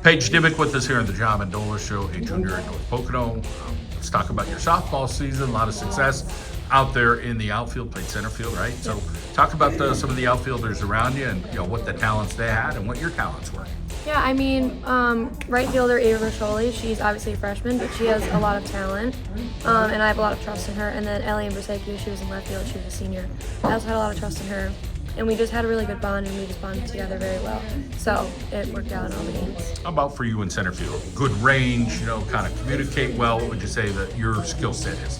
Paige Dymek with us here on the John Mendola Show, a junior at North Pocono. Let's talk about your softball season. A lot of success out there in the outfield, played center field, right? So talk about some of the outfielders around you and what the talents they had and what your talents were. Yeah, I mean, right fielder Ava Riccioli, she's obviously a freshman, but she has a lot of talent, and I have a lot of trust in her. And then Ellie Versecchio, she was in left field, she was a senior. I also had a lot of trust in her, and we just had a really good bond, and we just bonded together very well. So it worked out in all the games. How about for you in center field? Good range, kind of communicate well. What would you say that your skill set is?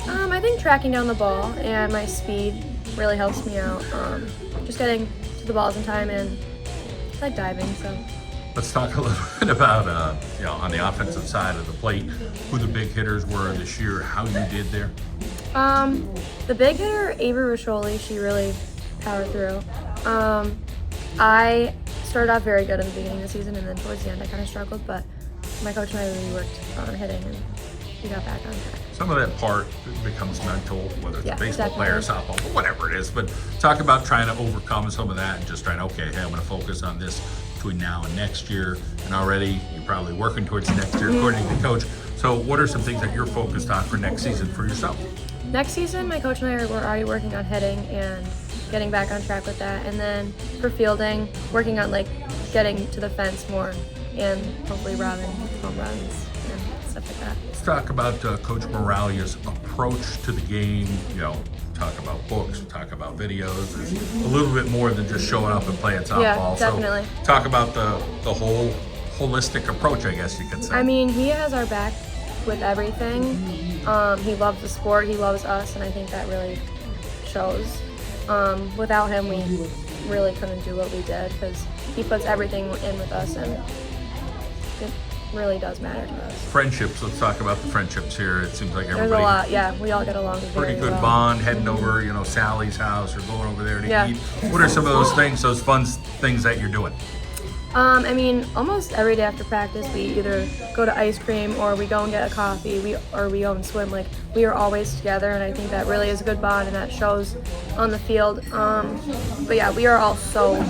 I think tracking down the ball and my speed really helps me out. Just getting to the balls in time, and I like diving, so. Let's talk a little bit about, on the offensive side of the plate, who the big hitters were this year, how you did there. The big hitter, Ava Riccioli, she really powered through. I started off very good in the beginning of the season, and then towards the end I kind of struggled, but my coach and I really worked on hitting, and we got back on track. Some of that part becomes mental, whether it's a baseball player, softball, but whatever it is. But talk about trying to overcome some of that and just trying, okay, hey, I'm going to focus on this between now and next year. And already you're probably working towards next year, according to the coach. So what are some things that you're focused on for next season for yourself? Next season, my coach and I were already working on hitting and getting back on track with that. And then for fielding, working on getting to the fence more and hopefully robbing home runs and stuff like that. Let's talk about Coach Moralia's approach to the game. Talk about books, talk about videos. There's a little bit more than just showing up and playing softball. Yeah, definitely. So talk about the whole holistic approach, I guess you could say. I mean, he has our back with everything. He loves the sport, he loves us, and I think that really shows. Without him, we really couldn't do what we did because he puts everything in with us, and it really does matter to us. Friendships, let's talk about the friendships here. It seems like everybody... There's a lot, yeah. We all get along very pretty good well. bond, heading over, Sally's house or going over there to eat. What are some of those things, those fun things that you're doing? I mean, almost every day after practice, we either go to ice cream or we go and get a coffee, or we go and swim. We are always together, and I think that really is a good bond, and that shows on the field. But yeah, we are all so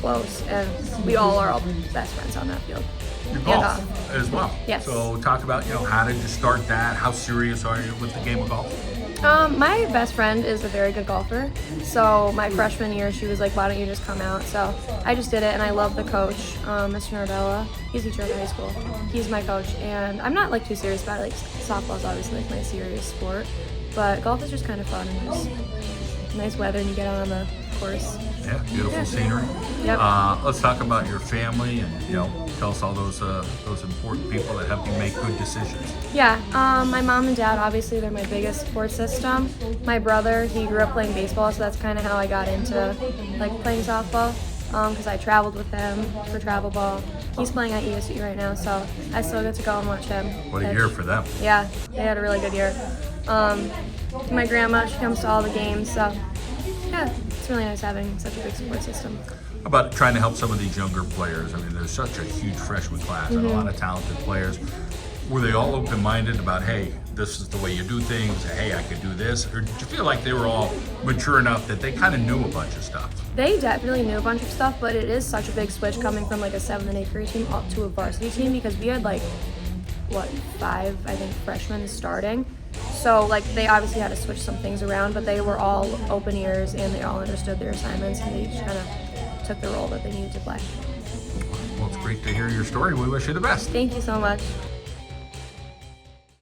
close, and we all are all best friends on that field. Your golf as well. Yes. So talk about, how did you start that? How serious are you with the game of golf? My best friend is a very good golfer. So my freshman year, she was like, why don't you just come out? So I just did it, and I love the coach, Mr. Mendola. He's a teacher at the high school. He's my coach, and I'm not too serious about it. Softball is obviously my serious sport, but golf is just kind of fun and just nice weather, and you get out on the course. Yeah, beautiful scenery. Yep. Let's talk about your family and, tell us all those important people that help you make good decisions. Yeah, my mom and dad, obviously, they're my biggest support system. My brother, he grew up playing baseball, so that's kind of how I got into playing softball, because I traveled with him for travel ball. He's playing at ESU right now, so I still get to go and watch him. What a year for them. Yeah, they had a really good year. My grandma, she comes to all the games, so yeah, it's really nice having such a big support system. How about trying to help some of these younger players? I mean, there's such a huge freshman class and a lot of talented players. Were they all open-minded about, hey, this is the way you do things, hey, I could do this? Or did you feel like they were all mature enough that they kind of knew a bunch of stuff? They definitely knew a bunch of stuff, but it is such a big switch coming from a 7th and 8th grade team up to a varsity team, because we had 5, I think, freshmen starting. So they obviously had to switch some things around, but they were all open ears, and they all understood their assignments, and they just kind of took the role that they needed to play. Well, it's great to hear your story. We wish you the best. Thank you so much.